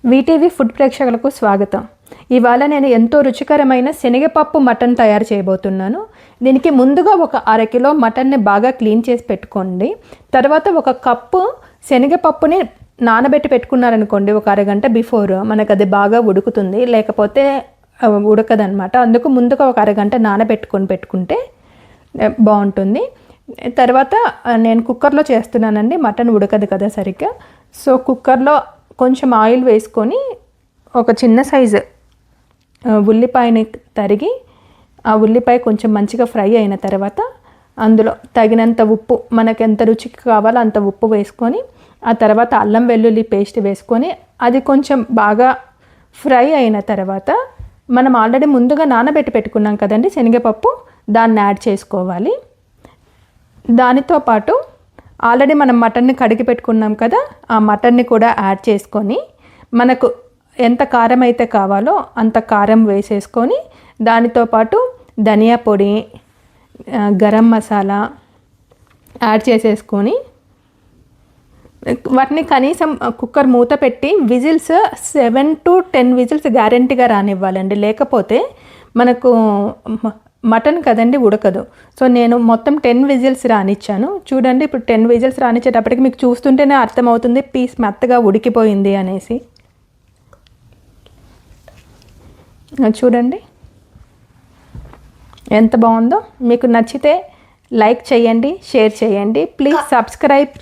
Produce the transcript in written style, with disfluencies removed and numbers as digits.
VTV food ప్రేక్షకులకు స్వాగతం. ఇవాళ నేను ఎంతో రుచికరమైన శనగపప్పు మటన్ తయారు చేయబోతున్నాను. దీనికి ముందుగా ఒక అరకిలో మటన్ని బాగా క్లీన్ చేసి పెట్టుకోండి. తర్వాత ఒక కప్పు శనగపప్పుని నానబెట్టి పెట్టుకున్నారనుకోండి, ఒక అరగంట బిఫోర్ మనకు అది బాగా ఉడుకుతుంది, లేకపోతే ఉడకదనమాట. అందుకు ముందుగా ఒక అరగంట పెట్టుకుంటే బాగుంటుంది. తర్వాత నేను కుక్కర్లో చేస్తున్నానండి, మటన్ ఉడకదు కదా సరిగ్గా. సో కుక్కర్లో కొంచెం ఆయిల్ వేసుకొని ఒక చిన్న సైజు ఉల్లిపాయని తరిగి, ఆ ఉల్లిపాయ కొంచెం మంచిగా ఫ్రై అయిన తర్వాత అందులో తగినంత ఉప్పు, మనకు ఎంత రుచికి కావాలో అంత ఉప్పు వేసుకొని, ఆ తర్వాత అల్లం వెల్లుల్లి పేస్ట్ వేసుకొని అది కొంచెం బాగా ఫ్రై అయిన తర్వాత మనం ఆల్రెడీ ముందుగా నానబెట్టి పెట్టుకున్నాం కదండి శనగపప్పు, దాన్ని యాడ్ చేసుకోవాలి. దానితో పాటు ఆల్రెడీ మనం మటన్ని కడిగి పెట్టుకున్నాం కదా, ఆ మటన్ని కూడా యాడ్ చేసుకొని మనకు ఎంత కారం అయితే కావాలో అంత కారం వేసేసుకొని, దానితో పాటు ధనియా పొడి, గరం మసాలా యాడ్ చేసేసుకొని వాటిని కనీసం కుక్కర్ మూత పెట్టి విజిల్స్ 7 to 10 విజిల్స్ గ్యారెంటీగా రానివ్వాలండి. లేకపోతే మనకు మటన్ కదండి ఉడకదు. సో నేను మొత్తం 10 విజిల్స్ రానిచ్చాను. చూడండి, ఇప్పుడు 10 విజిల్స్ రానిచ్చేటప్పటికి మీకు చూస్తుంటేనే అర్థమవుతుంది పీస్ మెత్తగా ఉడికిపోయింది అనేసి. చూడండి ఎంత బాగుందో. మీకు నచ్చితే లైక్ చేయండి, షేర్ చేయండి. Please subscribe